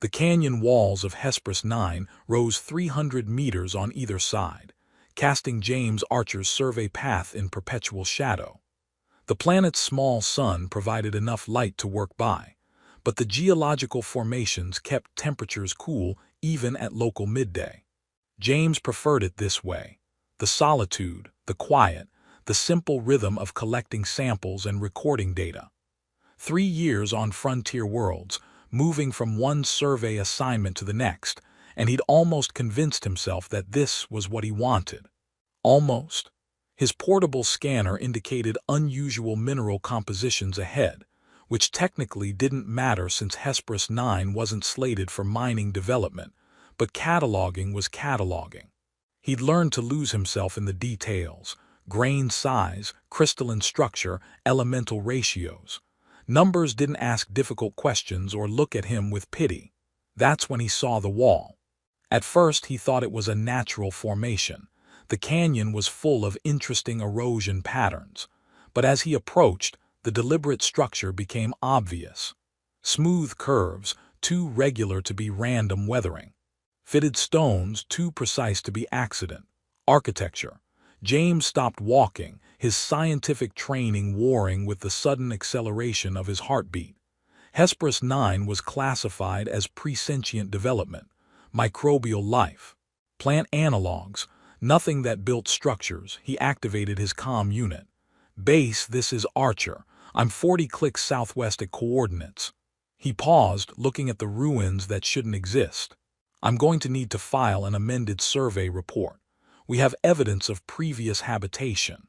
The canyon walls of Hesperus 9 rose 300 meters on either side, casting James Archer's survey path in perpetual shadow. The planet's small sun provided enough light to work by, but the geological formations kept temperatures cool even at local midday. James preferred it this way: the solitude, the quiet, the simple rhythm of collecting samples and recording data. 3 years on frontier worlds, moving from one survey assignment to the next, and he'd almost convinced himself that this was what he wanted. Almost. His portable scanner indicated unusual mineral compositions ahead, which technically didn't matter since Hesperus 9 wasn't slated for mining development, but cataloging was cataloging. He'd learned to lose himself in the details: grain size, crystalline structure, elemental ratios. Numbers didn't ask difficult questions or look at him with pity. That's when he saw the wall. At first he thought it was a natural formation. The canyon was full of interesting erosion patterns, but as he approached, the deliberate structure became obvious. Smooth curves, too regular to be random weathering. Fitted stones, too precise to be accident. Architecture. James stopped walking, his scientific training warring with the sudden acceleration of his heartbeat. Hesperus 9 was classified as presentient development, microbial life. Plant analogs, nothing that built structures. He activated his comm unit. Base, this is Archer. I'm 40 clicks southwest at coordinates. He paused, looking at the ruins that shouldn't exist. I'm going to need to file an amended survey report. We have evidence of previous habitation.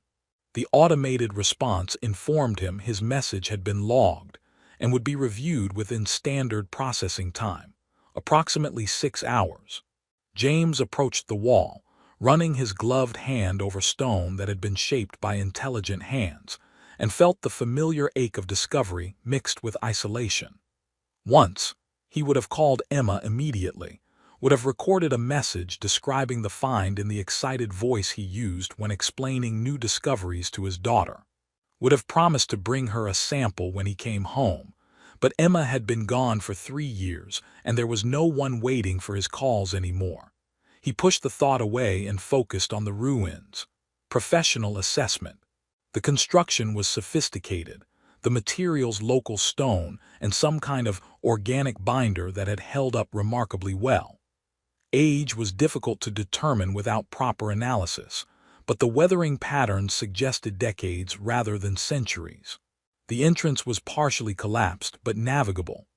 The automated response informed him his message had been logged and would be reviewed within standard processing time, approximately 6 hours. James approached the wall, running his gloved hand over stone that had been shaped by intelligent hands, and felt the familiar ache of discovery mixed with isolation. Once, he would have called Emma immediately, would have recorded a message describing the find in the excited voice he used when explaining new discoveries to his daughter, would have promised to bring her a sample when he came home, but Emma had been gone for 3 years, and there was no one waiting for his calls anymore. He pushed the thought away and focused on the ruins. Professional assessment. The construction was sophisticated, the materials local stone and some kind of organic binder that had held up remarkably well. Age was difficult to determine without proper analysis, but the weathering patterns suggested decades rather than centuries. The entrance was partially collapsed but navigable.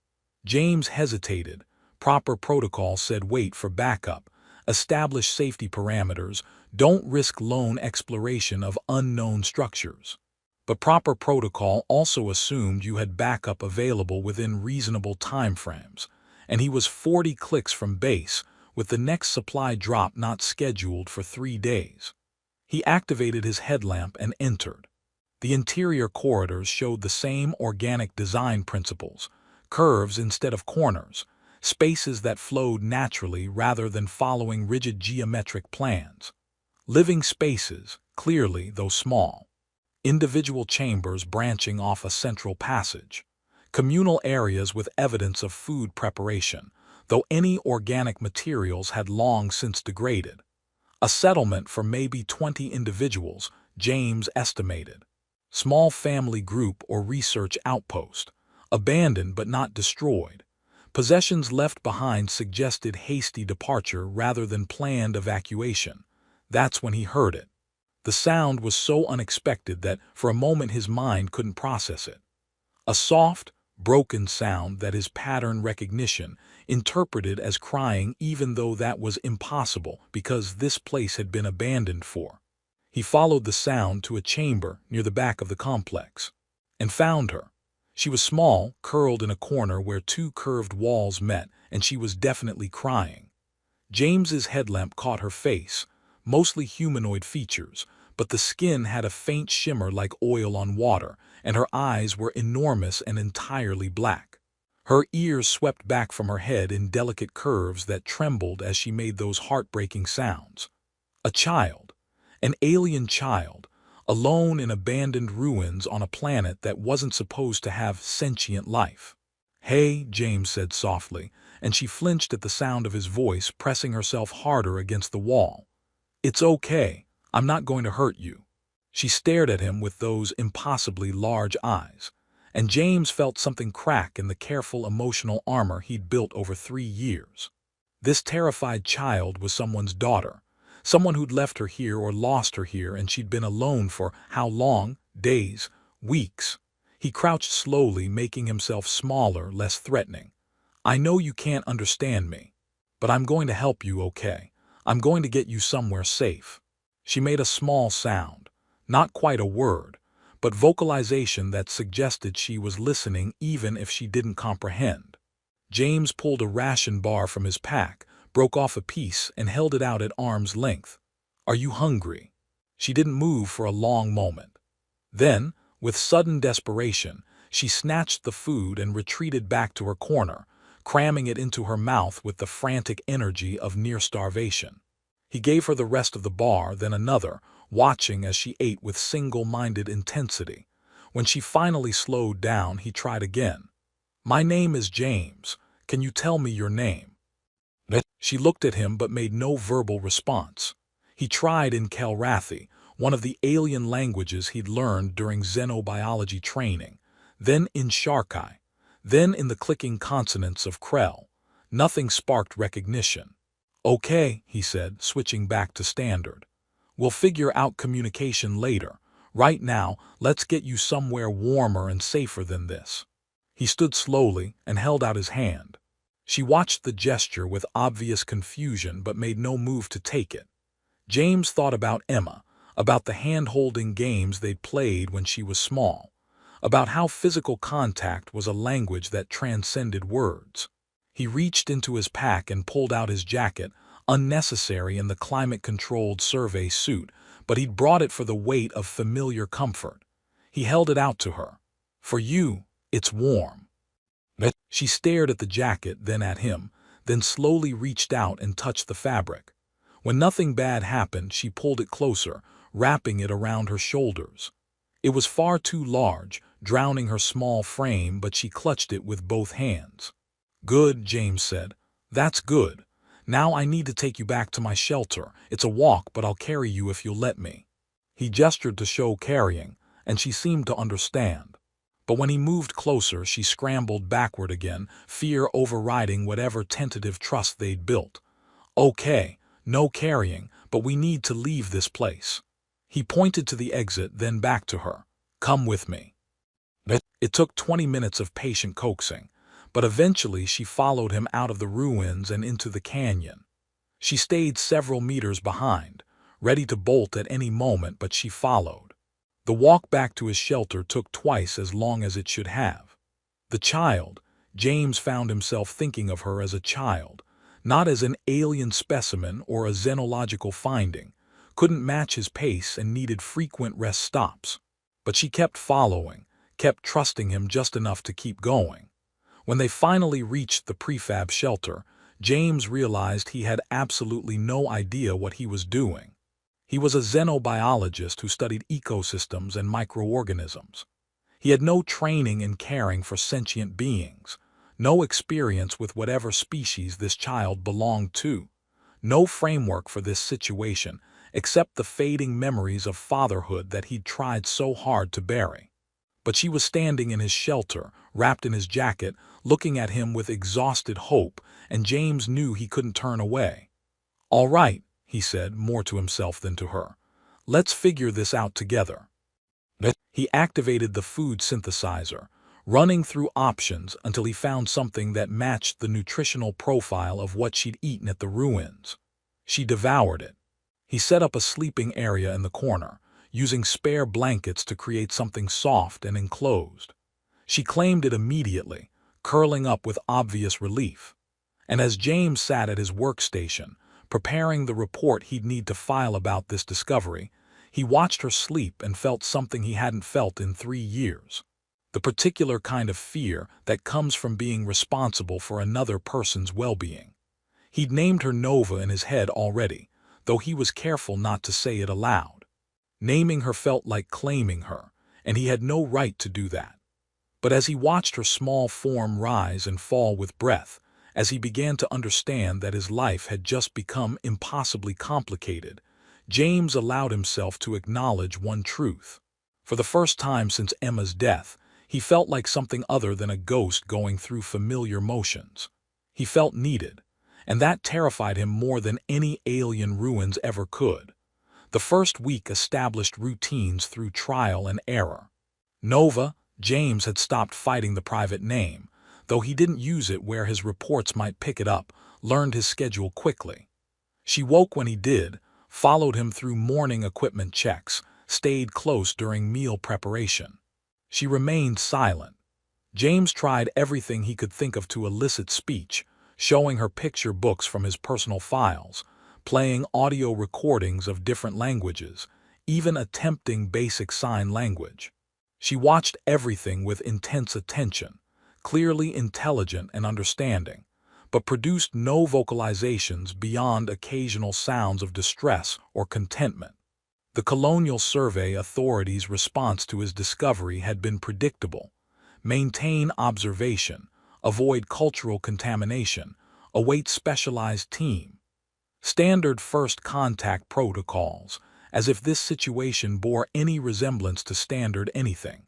James hesitated. Proper protocol said wait for backup, establish safety parameters, don't risk lone exploration of unknown structures. But proper protocol also assumed you had backup available within reasonable timeframes, and he was 40 clicks from base, with the next supply drop not scheduled for 3 days. He activated his headlamp and entered. The interior corridors showed the same organic design principles: curves instead of corners, spaces that flowed naturally rather than following rigid geometric plans. Living spaces, clearly though small. Individual chambers branching off a central passage. Communal areas with evidence of food preparation, though any organic materials had long since degraded. A settlement for maybe 20 individuals, James estimated. Small family group or research outpost, abandoned but not destroyed. Possessions left behind suggested hasty departure rather than planned evacuation. That's when he heard it. The sound was so unexpected that for a moment his mind couldn't process it. A soft, broken sound that his pattern recognition interpreted as crying, even though that was impossible because this place had been abandoned for. He followed the sound to a chamber near the back of the complex and found her. She was small, curled in a corner where 2 curved walls met, and she was definitely crying. James's headlamp caught her face, mostly humanoid features, but the skin had a faint shimmer like oil on water, and her eyes were enormous and entirely black. Her ears swept back from her head in delicate curves that trembled as she made those heartbreaking sounds. A child, an alien child, alone in abandoned ruins on a planet that wasn't supposed to have sentient life. "Hey," James said softly, and she flinched at the sound of his voice, pressing herself harder against the wall. "It's okay. I'm not going to hurt you." She stared at him with those impossibly large eyes, and James felt something crack in the careful emotional armor he'd built over 3 years. This terrified child was someone's daughter, someone who'd left her here or lost her here, and she'd been alone for how long? Days, weeks. He crouched slowly, making himself smaller, less threatening. "I know you can't understand me, but I'm going to help you, okay? I'm going to get you somewhere safe." She made a small sound, not quite a word, but vocalization that suggested she was listening even if she didn't comprehend. James pulled a ration bar from his pack, broke off a piece, and held it out at arm's length. "Are you hungry?" She didn't move for a long moment. Then, with sudden desperation, she snatched the food and retreated back to her corner, cramming it into her mouth with the frantic energy of near starvation. He gave her the rest of the bar, then another, watching as she ate with single-minded intensity. When she finally slowed down, he tried again. "My name is James. Can you tell me your name?" She looked at him but made no verbal response. He tried in Kelrathi, one of the alien languages he'd learned during xenobiology training, then in Sharkai, then in the clicking consonants of Krell. Nothing sparked recognition. "Okay," he said, switching back to standard. "We'll figure out communication later. Right now, let's get you somewhere warmer and safer than this." He stood slowly and held out his hand. She watched the gesture with obvious confusion but made no move to take it. James thought about Emma, about the hand-holding games they'd played when she was small, about how physical contact was a language that transcended words. He reached into his pack and pulled out his jacket, unnecessary in the climate-controlled survey suit, but he'd brought it for the weight of familiar comfort. He held it out to her. "For you, it's warm." She stared at the jacket, then at him, then slowly reached out and touched the fabric. When nothing bad happened, she pulled it closer, wrapping it around her shoulders. It was far too large, drowning her small frame, but she clutched it with both hands. "Good," James said. "That's good. Now I need to take you back to my shelter. It's a walk, but I'll carry you if you'll let me." He gestured to show carrying, and she seemed to understand. But when he moved closer, she scrambled backward again, fear overriding whatever tentative trust they'd built. "Okay, no carrying, but we need to leave this place." He pointed to the exit, then back to her. "Come with me." It took 20 minutes of patient coaxing, but eventually she followed him out of the ruins and into the canyon. She stayed several meters behind, ready to bolt at any moment, but she followed. The walk back to his shelter took twice as long as it should have. The child, James found himself thinking of her as a child, not as an alien specimen or a xenological finding, couldn't match his pace and needed frequent rest stops. But she kept following, kept trusting him just enough to keep going. When they finally reached the prefab shelter, James realized he had absolutely no idea what he was doing. He was a xenobiologist who studied ecosystems and microorganisms. He had no training in caring for sentient beings, no experience with whatever species this child belonged to, no framework for this situation except the fading memories of fatherhood that he'd tried so hard to bury. But she was standing in his shelter, wrapped in his jacket, looking at him with exhausted hope, and James knew he couldn't turn away. "All right," he said, more to himself than to her. "Let's figure this out together." He activated the food synthesizer, running through options until he found something that matched the nutritional profile of what she'd eaten at the ruins. She devoured it. He set up a sleeping area in the corner, using spare blankets to create something soft and enclosed. She claimed it immediately, curling up with obvious relief. And as James sat at his workstation, preparing the report he'd need to file about this discovery, he watched her sleep and felt something he hadn't felt in 3 years. The particular kind of fear that comes from being responsible for another person's well-being. He'd named her Nova in his head already, though he was careful not to say it aloud. Naming her felt like claiming her, and he had no right to do that. But as he watched her small form rise and fall with breath, As he began to understand that his life had just become impossibly complicated, James allowed himself to acknowledge one truth. For the first time since Emma's death, he felt like something other than a ghost going through familiar motions. He felt needed, and that terrified him more than any alien ruins ever could. The first week established routines through trial and error. Nova, James had stopped fighting the private name, though he didn't use it where his reports might pick it up, learned his schedule quickly. She woke when he did, followed him through morning equipment checks, stayed close during meal preparation. She remained silent. James tried everything he could think of to elicit speech, showing her picture books from his personal files, playing audio recordings of different languages, even attempting basic sign language. She watched everything with intense attention, clearly intelligent and understanding, but produced no vocalizations beyond occasional sounds of distress or contentment. The Colonial Survey Authority's response to his discovery had been predictable: maintain observation, avoid cultural contamination, await specialized team. Standard first contact protocols, as if this situation bore any resemblance to standard anything.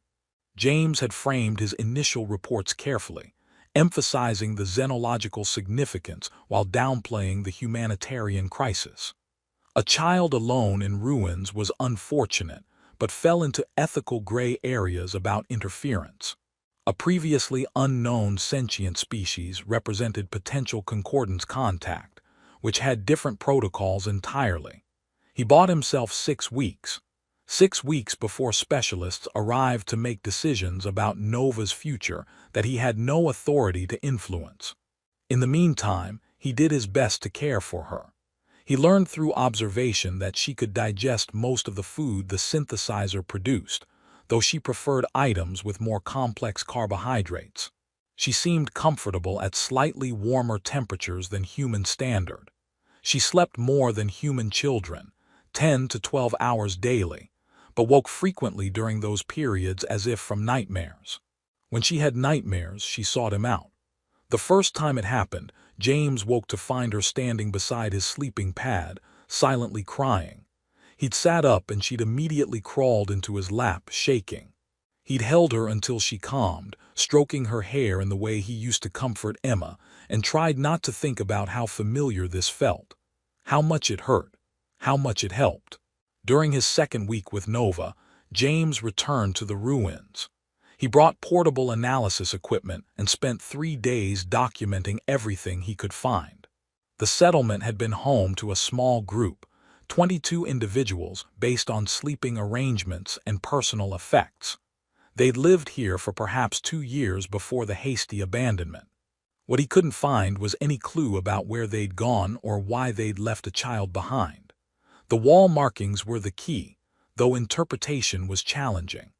James had framed his initial reports carefully, emphasizing the xenological significance while downplaying the humanitarian crisis. A child alone in ruins was unfortunate, but fell into ethical gray areas about interference. A previously unknown sentient species represented potential concordance contact, which had different protocols entirely. He bought himself 6 weeks. 6 weeks before specialists arrived to make decisions about Nova's future that he had no authority to influence. In the meantime, he did his best to care for her. He learned through observation that she could digest most of the food the synthesizer produced, though she preferred items with more complex carbohydrates. She seemed comfortable at slightly warmer temperatures than human standard. She slept more than human children, 10 to 12 hours daily, but woke frequently during those periods as if from nightmares. When she had nightmares, she sought him out. The first time it happened, James woke to find her standing beside his sleeping pad, silently crying. He'd sat up and she'd immediately crawled into his lap, shaking. He'd held her until she calmed, stroking her hair in the way he used to comfort Emma, and tried not to think about how familiar this felt. How much it hurt. How much it helped. During his second week with Nova, James returned to the ruins. He brought portable analysis equipment and spent 3 days documenting everything he could find. The settlement had been home to a small group, 22 individuals based on sleeping arrangements and personal effects. They'd lived here for perhaps 2 years before the hasty abandonment. What he couldn't find was any clue about where they'd gone or why they'd left a child behind. The wall markings were the key, though interpretation was challenging.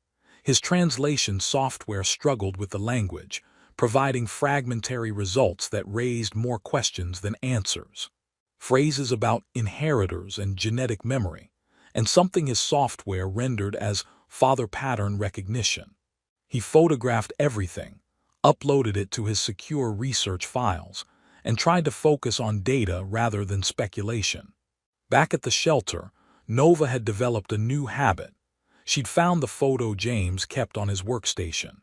His translation software struggled with the language, providing fragmentary results that raised more questions than answers. Phrases about inheritors and genetic memory, and something his software rendered as father pattern recognition. He photographed everything, uploaded it to his secure research files, and tried to focus on data rather than speculation. Back at the shelter, Nova had developed a new habit. She'd found the photo James kept on his workstation.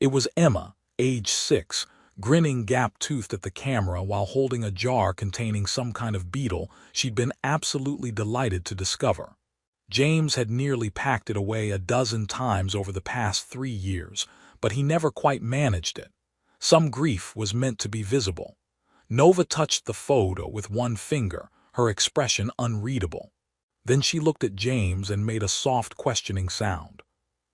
It was Emma, age 6, grinning gap-toothed at the camera while holding a jar containing some kind of beetle she'd been absolutely delighted to discover. James had nearly packed it away a dozen times over the past 3 years, but he never quite managed it. Some grief was meant to be visible. Nova touched the photo with one finger, her expression unreadable. Then she looked at James and made a soft questioning sound.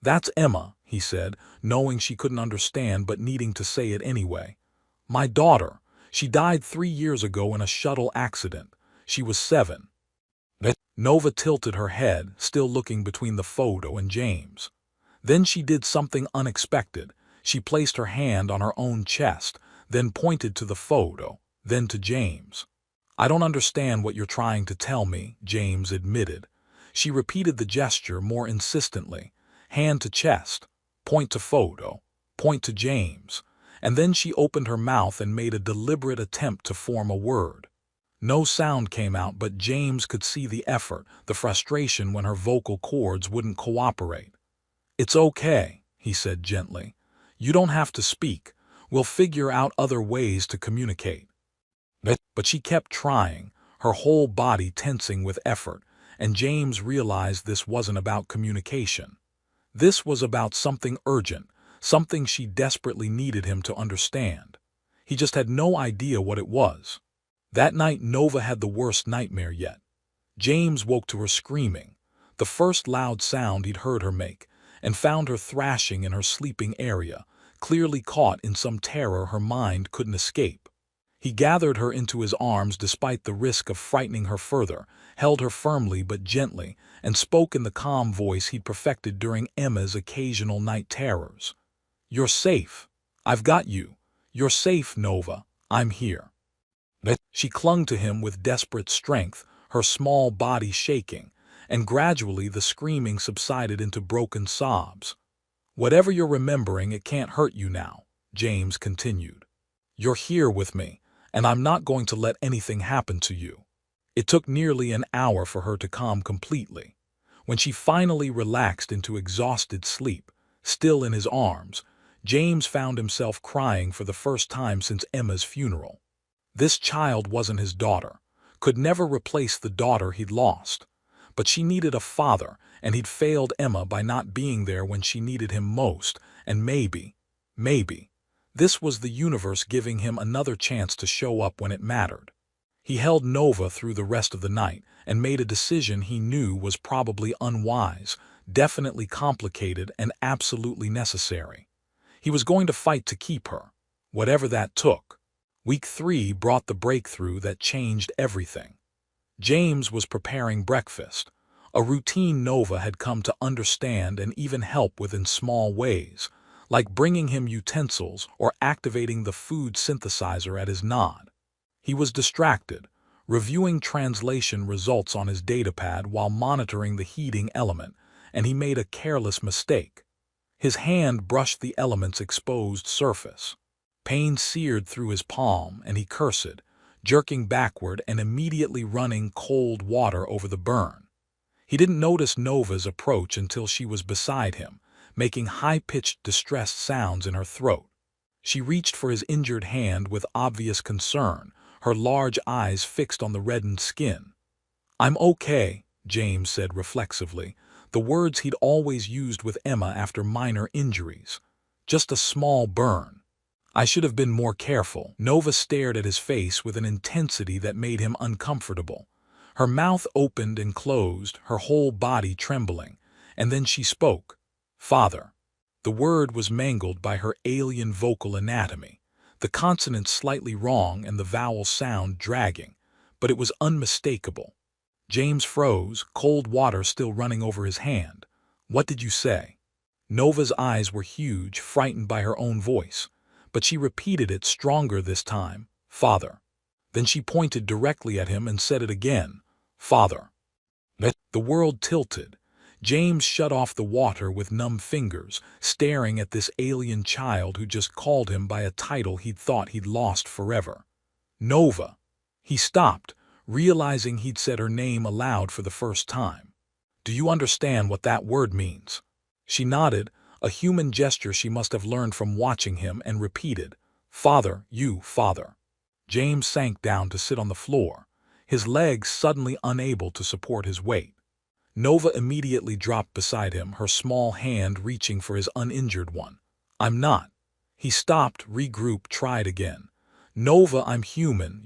"That's Emma," he said, knowing she couldn't understand but needing to say it anyway. "My daughter. She died 3 years ago in a shuttle accident. She was 7. Nova tilted her head, still looking between the photo and James. Then she did something unexpected. She placed her hand on her own chest, then pointed to the photo, then to James. "I don't understand what you're trying to tell me," James admitted. She repeated the gesture more insistently. Hand to chest, point to photo, point to James, and then she opened her mouth and made a deliberate attempt to form a word. No sound came out, but James could see the effort, the frustration when her vocal cords wouldn't cooperate. "It's okay," he said gently. "You don't have to speak. We'll figure out other ways to communicate." But she kept trying, her whole body tensing with effort, and James realized this wasn't about communication. This was about something urgent, something she desperately needed him to understand. He just had no idea what it was. That night Nova had the worst nightmare yet. James woke to her screaming, the first loud sound he'd heard her make, and found her thrashing in her sleeping area, clearly caught in some terror her mind couldn't escape. He gathered her into his arms despite the risk of frightening her further, held her firmly but gently, and spoke in the calm voice he'd perfected during Emma's occasional night terrors. "You're safe. I've got you. You're safe, Nova. I'm here." She clung to him with desperate strength, her small body shaking, and gradually the screaming subsided into broken sobs. "Whatever you're remembering, it can't hurt you now," James continued. "You're here with me, and I'm not going to let anything happen to you." It took nearly an hour for her to calm completely. When she finally relaxed into exhausted sleep, still in his arms, James found himself crying for the first time since Emma's funeral. This child wasn't his daughter, could never replace the daughter he'd lost. But she needed a father, and he'd failed Emma by not being there when she needed him most, and maybe, this was the universe giving him another chance to show up when it mattered. He held Nova through the rest of the night and made a decision he knew was probably unwise, definitely complicated, and absolutely necessary. He was going to fight to keep her, whatever that took. Week 3 brought the breakthrough that changed everything. James was preparing breakfast, a routine Nova had come to understand and even help with in small ways, like bringing him utensils or activating the food synthesizer at his nod. He was distracted, reviewing translation results on his datapad while monitoring the heating element, and he made a careless mistake. His hand brushed the element's exposed surface. Pain seared through his palm, and he cursed, jerking backward and immediately running cold water over the burn. He didn't notice Nova's approach until she was beside him, making high-pitched distressed sounds in her throat. She reached for his injured hand with obvious concern, her large eyes fixed on the reddened skin. "I'm okay," James said reflexively, the words he'd always used with Emma after minor injuries. "Just a small burn." "I should have been more careful." Nova stared at his face with an intensity that made him uncomfortable. Her mouth opened and closed, her whole body trembling, and then she spoke. "Father." The word was mangled by her alien vocal anatomy, the consonants slightly wrong and the vowel sound dragging, but it was unmistakable. James froze, cold water still running over his hand. "What did you say?" Nova's eyes were huge, frightened by her own voice, but she repeated it stronger this time, "Father." Then she pointed directly at him and said it again, "Father." The world tilted. James shut off the water with numb fingers, staring at this alien child who just called him by a title he'd thought he'd lost forever. "Nova." He stopped, realizing he'd said her name aloud for the first time. "Do you understand what that word means?" She nodded, a human gesture she must have learned from watching him, and repeated, "Father, you, father." James sank down to sit on the floor, his legs suddenly unable to support his weight. Nova immediately dropped beside him, her small hand reaching for his uninjured one. "I'm not." He stopped, regrouped, tried again. "Nova, I'm human,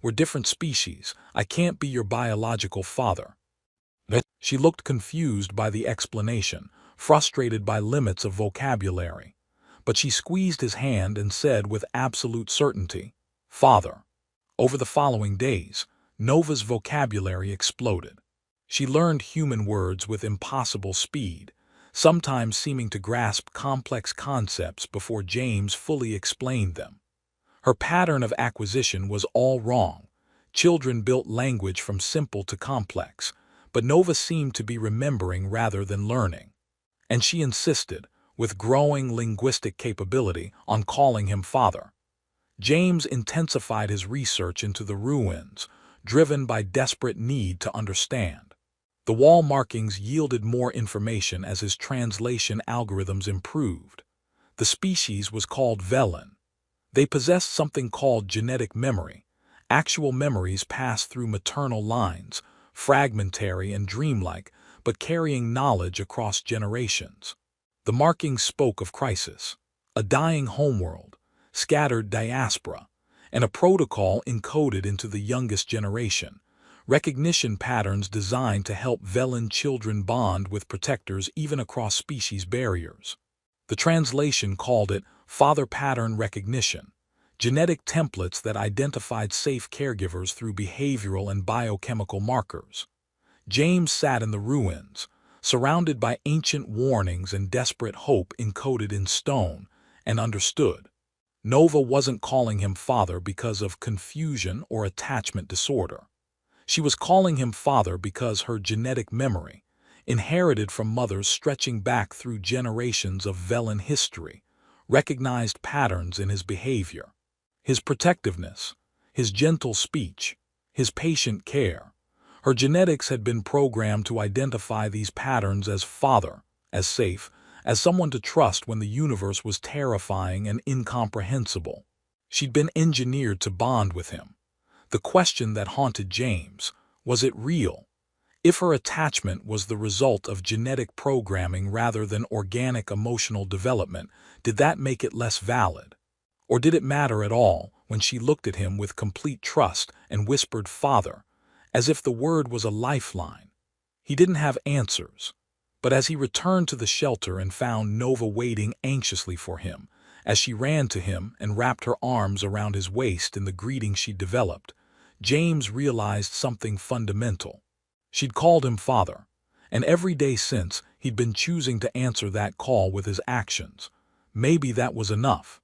we're different species. I can't be your biological father." She looked confused by the explanation, frustrated by limits of vocabulary. But she squeezed his hand and said with absolute certainty, "Father." Over the following days, Nova's vocabulary exploded. She learned human words with impossible speed, sometimes seeming to grasp complex concepts before James fully explained them. Her pattern of acquisition was all wrong. Children built language from simple to complex, but Nova seemed to be remembering rather than learning. And she insisted, with growing linguistic capability, on calling him father. James intensified his research into the ruins, driven by desperate need to understand. The wall markings yielded more information as his translation algorithms improved. The species was called Velen. They possessed something called genetic memory. Actual memories pass through maternal lines, fragmentary and dreamlike, but carrying knowledge across generations. The markings spoke of crisis, a dying homeworld, scattered diaspora, and a protocol encoded into the youngest generation, recognition patterns designed to help Velen children bond with protectors even across species barriers. The translation called it father pattern recognition, genetic templates that identified safe caregivers through behavioral and biochemical markers. James sat in the ruins, surrounded by ancient warnings and desperate hope encoded in stone, and understood. Nova wasn't calling him father because of confusion or attachment disorder. She was calling him father because her genetic memory, inherited from mothers stretching back through generations of Velen history, recognized patterns in his behavior. His protectiveness, his gentle speech, his patient care. Her genetics had been programmed to identify these patterns as father, as safe, as someone to trust when the universe was terrifying and incomprehensible. She'd been engineered to bond with him. The question that haunted James, was it real? If her attachment was the result of genetic programming rather than organic emotional development, did that make it less valid? Or did it matter at all when she looked at him with complete trust and whispered father, as if the word was a lifeline? He didn't have answers. But as he returned to the shelter and found Nova waiting anxiously for him, as she ran to him and wrapped her arms around his waist in the greeting she'd developed, James realized something fundamental. She'd called him father, and every day since he'd been choosing to answer that call with his actions. Maybe that was enough.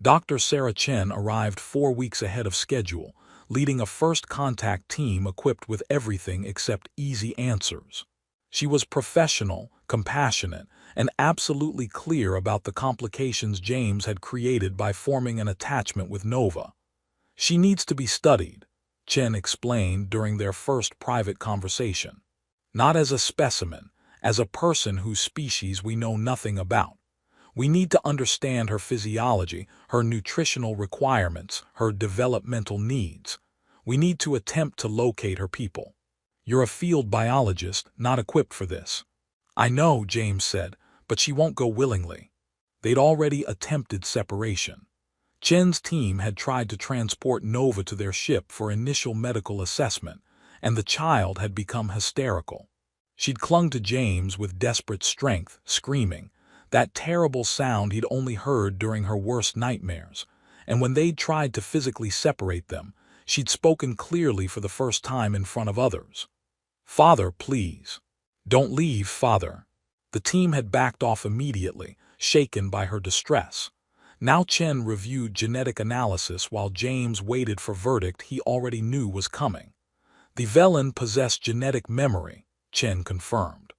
Dr. Sarah Chen arrived 4 weeks ahead of schedule, leading a first contact team equipped with everything except easy answers. She was professional, compassionate, and absolutely clear about the complications James had created by forming an attachment with Nova. She needs to be studied, Chen explained during their first private conversation. Not as a specimen, as a person whose species we know nothing about. We need to understand her physiology, her nutritional requirements, her developmental needs. We need to attempt to locate her people. You're a field biologist, not equipped for this. I know, James said, but she won't go willingly. They'd already attempted separation. Chen's team had tried to transport Nova to their ship for initial medical assessment, and the child had become hysterical. She'd clung to James with desperate strength, screaming, that terrible sound he'd only heard during her worst nightmares, and when they'd tried to physically separate them, she'd spoken clearly for the first time in front of others. Father, please. Don't leave, father. The team had backed off immediately, shaken by her distress. Now Chen reviewed genetic analysis while James waited for verdict he already knew was coming. The Velen possessed genetic memory, Chen confirmed.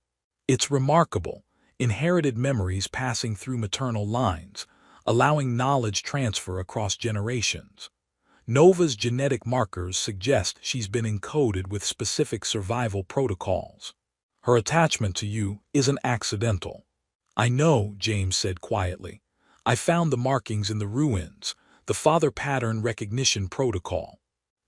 It's remarkable, inherited memories passing through maternal lines, allowing knowledge transfer across generations. Nova's genetic markers suggest she's been encoded with specific survival protocols. Her attachment to you isn't accidental. I know, James said quietly. I found the markings in the ruins, the father pattern recognition protocol.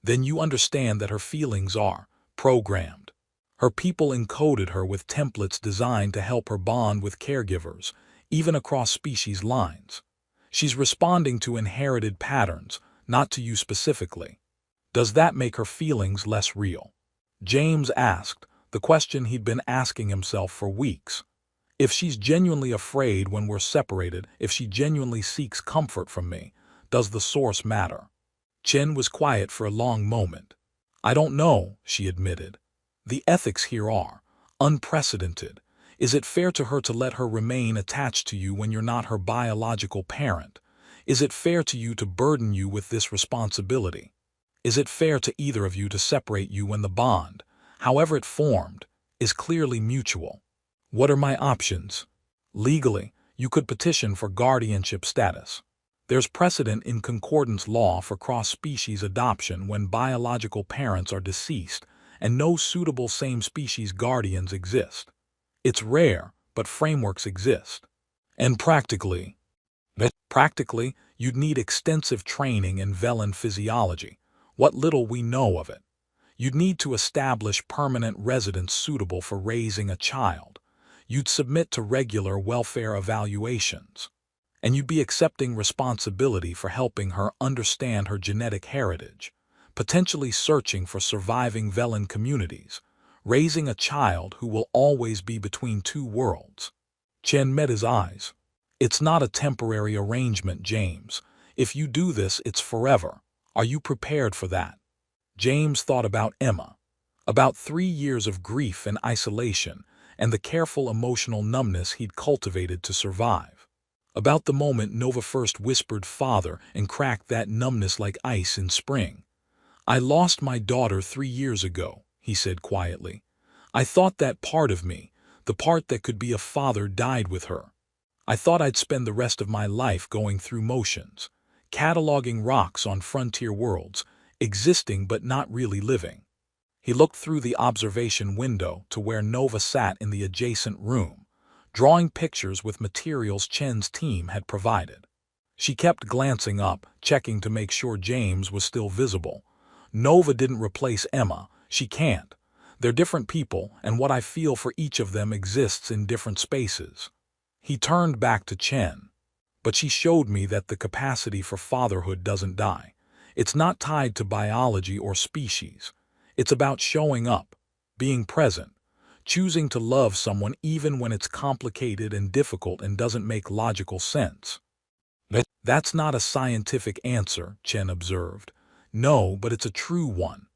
Then you understand that her feelings are programmed. Her people encoded her with templates designed to help her bond with caregivers, even across species lines. She's responding to inherited patterns, not to you specifically. Does that make her feelings less real? James asked, the question he'd been asking himself for weeks. If she's genuinely afraid when we're separated, if she genuinely seeks comfort from me, does the source matter? Chen was quiet for a long moment. I don't know, she admitted. The ethics here are unprecedented. Is it fair to her to let her remain attached to you when you're not her biological parent? Is it fair to you to burden you with this responsibility? Is it fair to either of you to separate you when the bond, however it formed, is clearly mutual? What are my options? Legally, You could petition for guardianship status. There's precedent in concordance law for cross-species adoption when biological parents are deceased and no suitable same-species guardians exist. It's rare, but frameworks exist. And practically, you'd need extensive training in Velen physiology, what little we know of it. You'd need to establish permanent residence suitable for raising a child. You'd submit to regular welfare evaluations. And you'd be accepting responsibility for helping her understand her genetic heritage, potentially searching for surviving Velen communities, raising a child who will always be between two worlds. Chen met his eyes. It's not a temporary arrangement, James. If you do this, it's forever. Are you prepared for that? James thought about Emma, about 3 years of grief and isolation, and the careful emotional numbness he'd cultivated to survive. About the moment Nova first whispered father and cracked that numbness like ice in spring. I lost my daughter 3 years ago, he said quietly. I thought that part of me, the part that could be a father, died with her. I thought I'd spend the rest of my life going through motions, cataloging rocks on frontier worlds, existing but not really living. He looked through the observation window to where Nova sat in the adjacent room, drawing pictures with materials Chen's team had provided. She kept glancing up, checking to make sure James was still visible. Nova didn't replace Emma. She can't. They're different people, and what I feel for each of them exists in different spaces. He turned back to Chen. But she showed me that the capacity for fatherhood doesn't die. It's not tied to biology or species. It's about showing up, being present, choosing to love someone even when it's complicated and difficult and doesn't make logical sense. That's not a scientific answer, Chen observed. No, but it's a true one.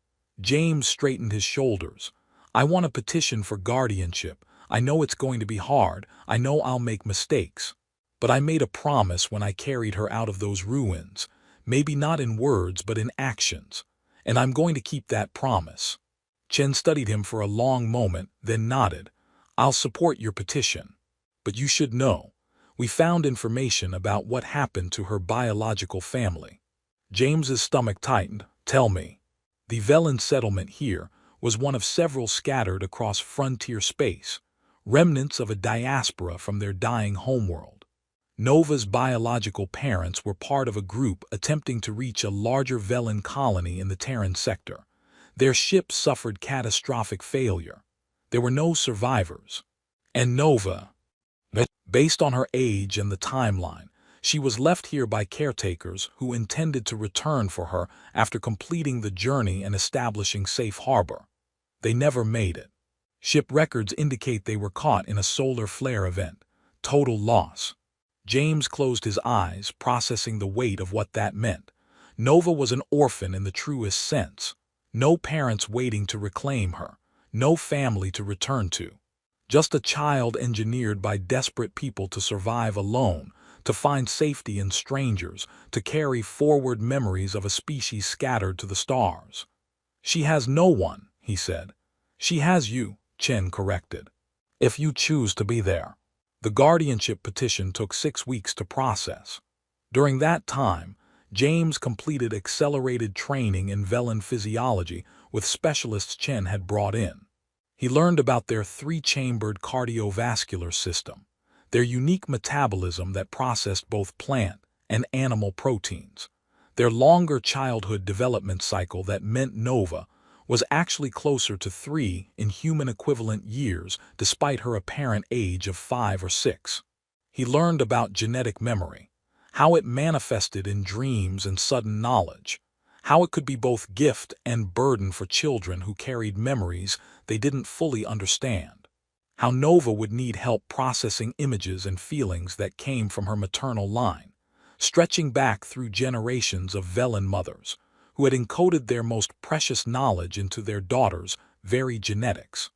James straightened his shoulders. I want to petition for guardianship. I know it's going to be hard. I know I'll make mistakes. But I made a promise when I carried her out of those ruins. Maybe not in words, but in actions. And I'm going to keep that promise. Chen studied him for a long moment, then nodded. I'll support your petition. But you should know. We found information about what happened to her biological family. James's stomach tightened. Tell me. The Velen settlement here was one of several scattered across frontier space, remnants of a diaspora from their dying homeworld. Nova's biological parents were part of a group attempting to reach a larger Velen colony in the Terran sector. Their ship suffered catastrophic failure. There were no survivors. And Nova, based on her age and the timeline, she was left here by caretakers who intended to return for her after completing the journey and establishing safe harbor. They never made it. Ship records indicate they were caught in a solar flare event. Total loss. James closed his eyes, processing the weight of what that meant. Nova was an orphan in the truest sense. No parents waiting to reclaim her. No family to return to. Just a child engineered by desperate people to survive alone, to find safety in strangers, to carry forward memories of a species scattered to the stars. She has no one, he said. She has you, Chen corrected. If you choose to be there. The guardianship petition took 6 weeks to process. During that time, James completed accelerated training in Velen physiology with specialists Chen had brought in. He learned about their 3-chambered cardiovascular system, their unique metabolism that processed both plant and animal proteins, their longer childhood development cycle that meant Nova was actually closer to 3 in human equivalent years despite her apparent age of 5 or 6. He learned about genetic memory, how it manifested in dreams and sudden knowledge, how it could be both gift and burden for children who carried memories they didn't fully understand, how Nova would need help processing images and feelings that came from her maternal line, stretching back through generations of Velen mothers, who had encoded their most precious knowledge into their daughters' very genetics.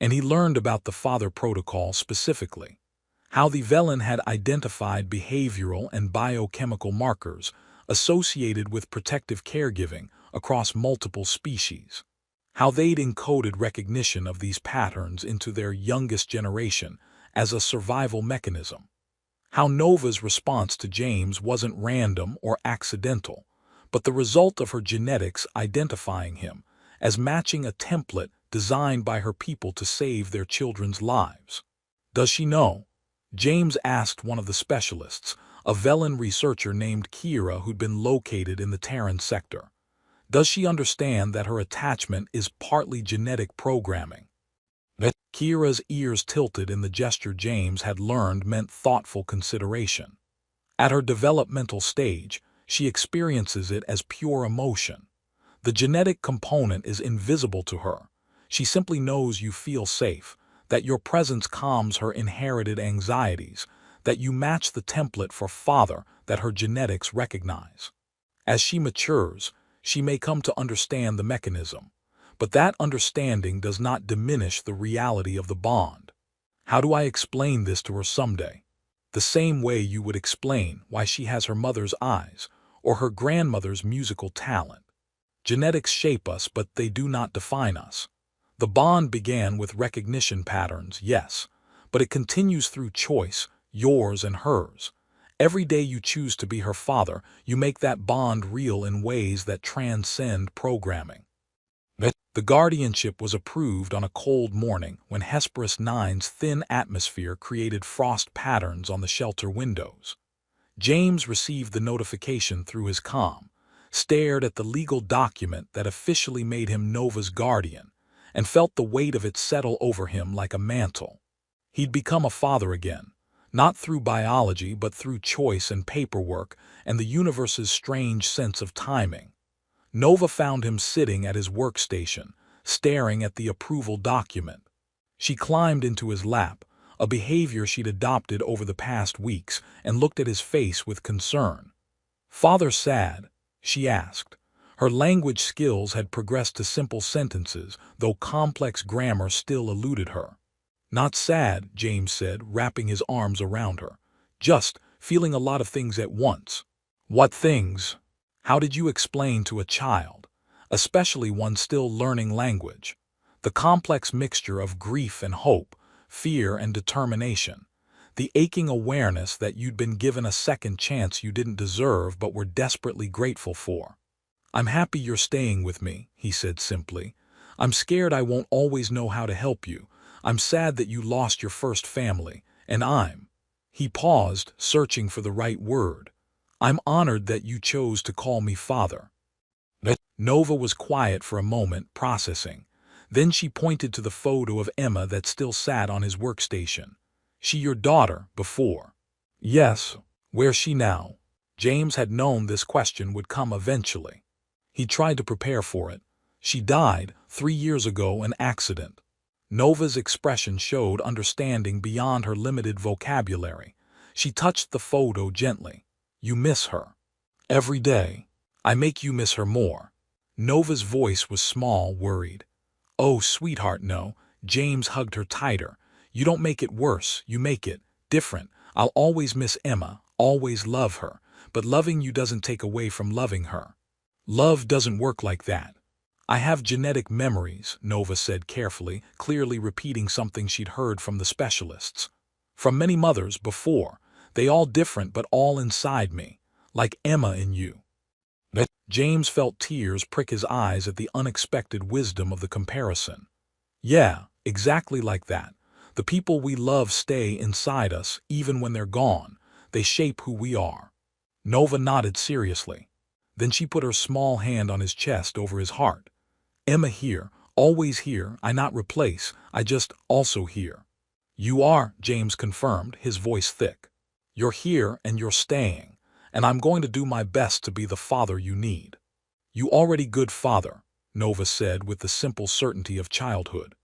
And he learned about the father protocol specifically, how the Velen had identified behavioral and biochemical markers associated with protective caregiving across multiple species, how they'd encoded recognition of these patterns into their youngest generation as a survival mechanism, How Nova's response to James wasn't random or accidental, but the result of her genetics identifying him as matching a template designed by her people to save their children's lives. Does she know? James asked one of the specialists, a Velen researcher named Kira who'd been located in the Terran sector. Does she understand that her attachment is partly genetic programming? Kira's ears tilted in the gesture James had learned meant thoughtful consideration. At her developmental stage, she experiences it as pure emotion. The genetic component is invisible to her. She simply knows you feel safe, that your presence calms her inherited anxieties, that you match the template for father that her genetics recognize. As she matures, she may come to understand the mechanism, but that understanding does not diminish the reality of the bond. How do I explain this to her someday? The same way you would explain why she has her mother's eyes or her grandmother's musical talent. Genetics shape us, but they do not define us. The bond began with recognition patterns, yes, but it continues through choice, yours and hers. Every day you choose to be her father, you make that bond real in ways that transcend programming. The guardianship was approved on a cold morning when Hesperus 9's thin atmosphere created frost patterns on the shelter windows. James received the notification through his comm, stared at the legal document that officially made him Nova's guardian, and felt the weight of it settle over him like a mantle. He'd become a father again, not through biology but through choice and paperwork and the universe's strange sense of timing. Nova found him sitting at his workstation, staring at the approval document. She climbed into his lap, a behavior she'd adopted over the past weeks, and looked at his face with concern. "Father sad?" she asked. Her language skills had progressed to simple sentences, though complex grammar still eluded her. "Not sad," James said, wrapping his arms around her. "Just feeling a lot of things at once." "What things?" How did you explain to a child, especially one still learning language, the complex mixture of grief and hope, fear and determination, the aching awareness that you'd been given a second chance you didn't deserve but were desperately grateful for? "I'm happy you're staying with me," he said simply. "I'm scared I won't always know how to help you. I'm sad that you lost your first family, and He paused, searching for the right word. "I'm honored that you chose to call me father." Nova was quiet for a moment, processing. Then she pointed to the photo of Emma that still sat on his workstation. "She your daughter, before?" "Yes." "Where's she now?" James had known this question would come eventually. He tried to prepare for it. "She died 3 years ago, an accident." Nova's expression showed understanding beyond her limited vocabulary. She touched the photo gently. "You miss her?" "Every day. I make you miss her more." Nova's voice was small, worried. "Oh, sweetheart, no." James hugged her tighter. "You don't make it worse, you make it different. I'll always miss Emma, always love her, but loving you doesn't take away from loving her. Love doesn't work like that." "I have genetic memories," Nova said carefully, clearly repeating something she'd heard from the specialists. "From many mothers before. They all different but all inside me, like Emma in you." James felt tears prick his eyes at the unexpected wisdom of the comparison. "Yeah, exactly like that. The people we love stay inside us, even when they're gone. They shape who we are." Nova nodded seriously. Then she put her small hand on his chest over his heart. "Emma here, always here, I not replace, I just also here." "You are," James confirmed, his voice thick. "You're here and you're staying, and I'm going to do my best to be the father you need." "You already good father," Nova said with the simple certainty of childhood.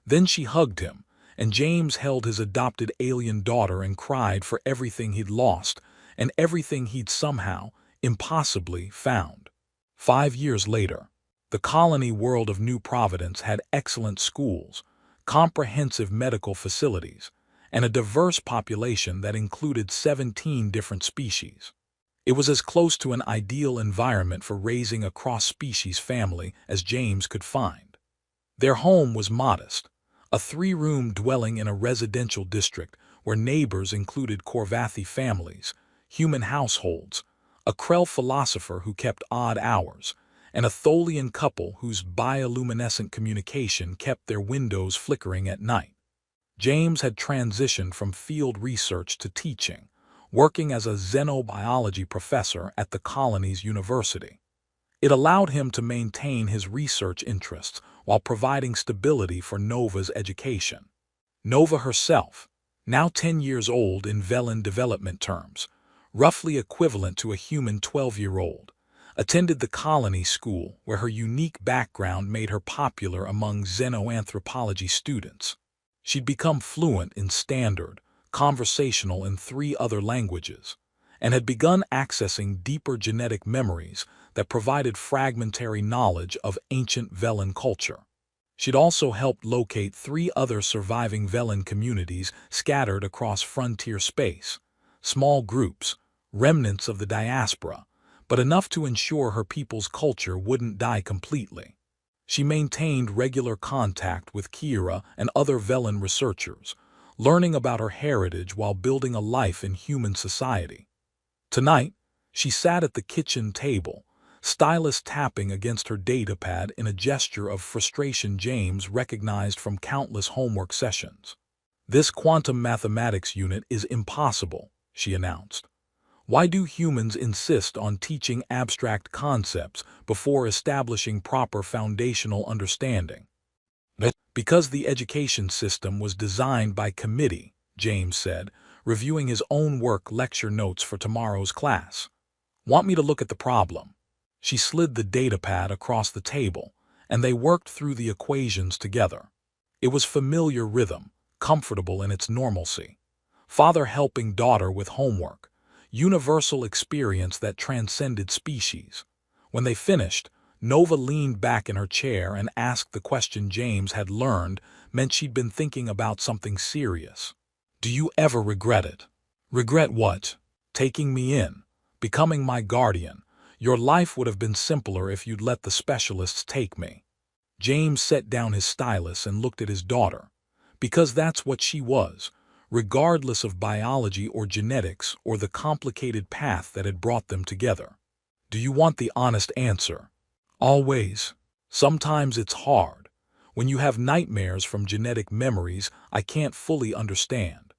Then she hugged him, and James held his adopted alien daughter and cried for everything he'd lost and everything he'd somehow, impossibly, found. 5 years later, the colony world of New Providence had excellent schools, comprehensive medical facilities, and a diverse population that included 17 different species. It was as close to an ideal environment for raising a cross-species family as James could find. Their home was modest, a 3-room dwelling in a residential district where neighbors included Corvathi families, human households, a Krell philosopher who kept odd hours, and a Tholian couple whose bioluminescent communication kept their windows flickering at night. James had transitioned from field research to teaching, working as a xenobiology professor at the colony's university. It allowed him to maintain his research interests while providing stability for Nova's education. Nova herself, now 10 years old in Velen development terms, roughly equivalent to a human 12-year-old, attended the colony school where her unique background made her popular among xenoanthropology students. She'd become fluent in Standard, conversational in 3 other languages, and had begun accessing deeper genetic memories that provided fragmentary knowledge of ancient Velen culture. She'd also helped locate 3 other surviving Velen communities scattered across frontier space, small groups, remnants of the diaspora, but enough to ensure her people's culture wouldn't die completely. She maintained regular contact with Kira and other Velen researchers, learning about her heritage while building a life in human society. Tonight, she sat at the kitchen table, stylus tapping against her datapad in a gesture of frustration James recognized from countless homework sessions. "This quantum mathematics unit is impossible," she announced. "Why do humans insist on teaching abstract concepts before establishing proper foundational understanding?" "Because the education system was designed by committee," James said, reviewing his own work lecture notes for tomorrow's class. "Want me to look at the problem?" She slid the datapad across the table, and they worked through the equations together. It was familiar rhythm, comfortable in its normalcy. Father helping daughter with homework, universal experience that transcended species. When they finished, Nova leaned back in her chair and asked the question James had learned meant she'd been thinking about something serious. "Do you ever regret it?" "Regret what?" "Taking me in, becoming my guardian. Your life would have been simpler if you'd let the specialists take me." James set down his stylus and looked at his daughter. Because that's what she was, regardless of biology or genetics or the complicated path that had brought them together. "Do you want the honest answer?" "Always. Sometimes it's hard. When you have nightmares from genetic memories I can't fully understand.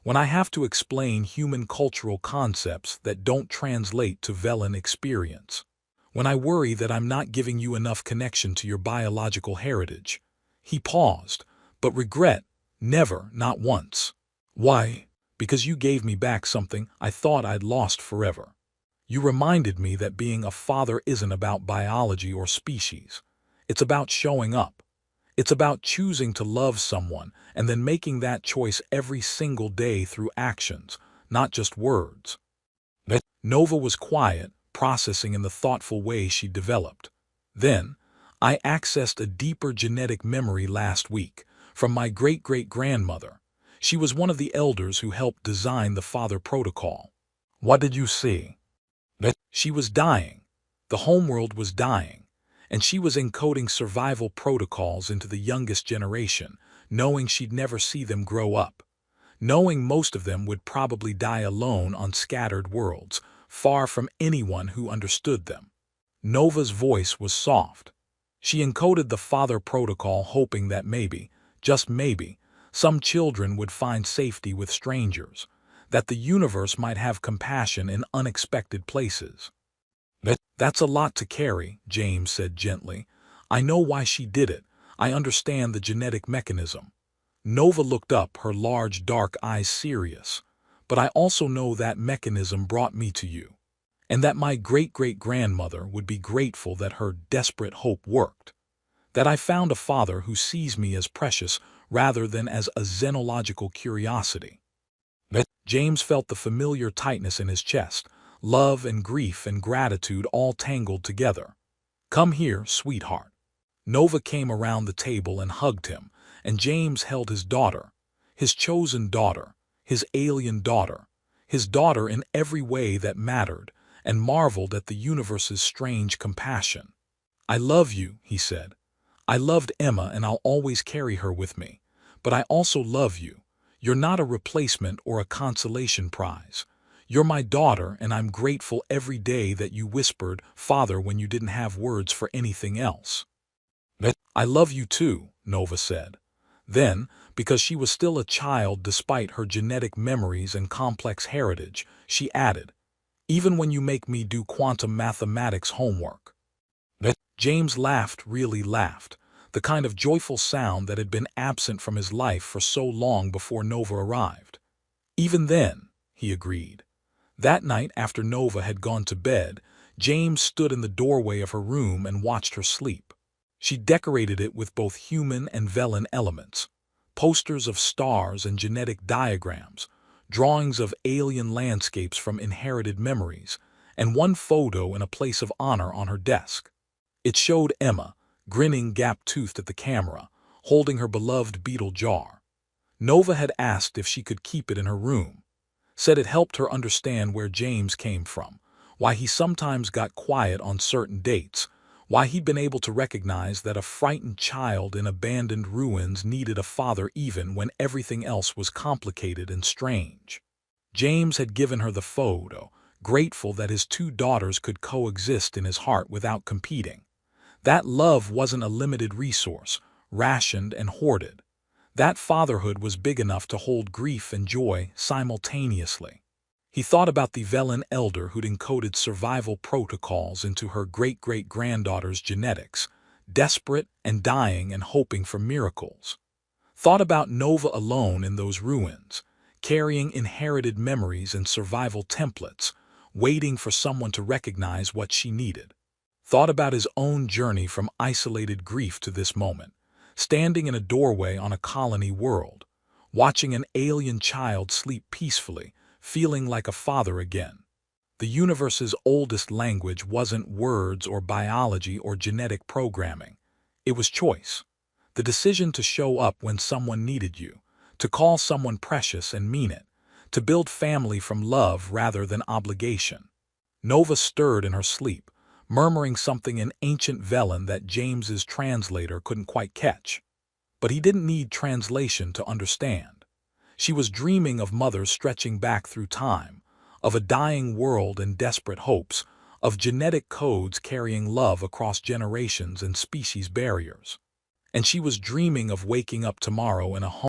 When I have to explain human cultural concepts that don't translate to Velen experience. When I worry that I'm not giving you enough connection to your biological heritage." He paused, "But regret, never, not once." "Why?" "Because you gave me back something I thought I'd lost forever. You reminded me that being a father isn't about biology or species. It's about showing up. It's about choosing to love someone and then making that choice every single day through actions, not just words." Nova was quiet, processing in the thoughtful way she developed. "Then, I accessed a deeper genetic memory last week, from my great-great-grandmother. She was one of the elders who helped design the Father Protocol." "What did you see?" "She was dying. The homeworld was dying. And she was encoding survival protocols into the youngest generation, knowing she'd never see them grow up. Knowing most of them would probably die alone on scattered worlds, far from anyone who understood them." Nova's voice was soft. She encoded the Father Protocol hoping that maybe, just maybe, some children would find safety with strangers, that the universe might have compassion in unexpected places. "That's a lot to carry," James said gently. "I know why she did it. I understand the genetic mechanism." Nova looked up, her large dark eyes serious. "But I also know that mechanism brought me to you. And that my great-great-grandmother would be grateful that her desperate hope worked. That I found a father who sees me as precious rather than as a xenological curiosity." James felt the familiar tightness in his chest, love and grief and gratitude all tangled together. "Come here, sweetheart." Nova came around the table and hugged him, and James held his daughter, his chosen daughter, his alien daughter, his daughter in every way that mattered, and marveled at the universe's strange compassion. "I love you," he said. "I loved Emma and I'll always carry her with me. But I also love you. You're not a replacement or a consolation prize. You're my daughter, and I'm grateful every day that you whispered, Father, when you didn't have words for anything else. I love you too, Nova said. Then, because she was still a child despite her genetic memories and complex heritage, she added, even when you make me do quantum mathematics homework. James laughed, really laughed, the kind of joyful sound that had been absent from his life for so long before Nova arrived. Even then, he agreed. That night after Nova had gone to bed, James stood in the doorway of her room and watched her sleep. She decorated it with both human and Velen elements, posters of stars and genetic diagrams, drawings of alien landscapes from inherited memories, and one photo in a place of honor on her desk. It showed Emma, grinning gap-toothed at the camera, holding her beloved beetle jar. Nova had asked if she could keep it in her room, said it helped her understand where James came from, why he sometimes got quiet on certain dates, why he'd been able to recognize that a frightened child in abandoned ruins needed a father even when everything else was complicated and strange. James had given her the photo, grateful that his two daughters could coexist in his heart without competing. That love wasn't a limited resource, rationed and hoarded. That fatherhood was big enough to hold grief and joy simultaneously. He thought about the Velen elder who'd encoded survival protocols into her great-great-granddaughter's genetics, desperate and dying and hoping for miracles. Thought about Nova alone in those ruins, carrying inherited memories and survival templates, waiting for someone to recognize what she needed. Thought about his own journey from isolated grief to this moment, standing in a doorway on a colony world, watching an alien child sleep peacefully, feeling like a father again. The universe's oldest language wasn't words or biology or genetic programming. It was choice. The decision to show up when someone needed you, to call someone precious and mean it, to build family from love rather than obligation. Nova stirred in her sleep, murmuring something in ancient Velen that James's translator couldn't quite catch. But he didn't need translation to understand. She was dreaming of mothers stretching back through time, of a dying world and desperate hopes, of genetic codes carrying love across generations and species barriers. And she was dreaming of waking up tomorrow in a home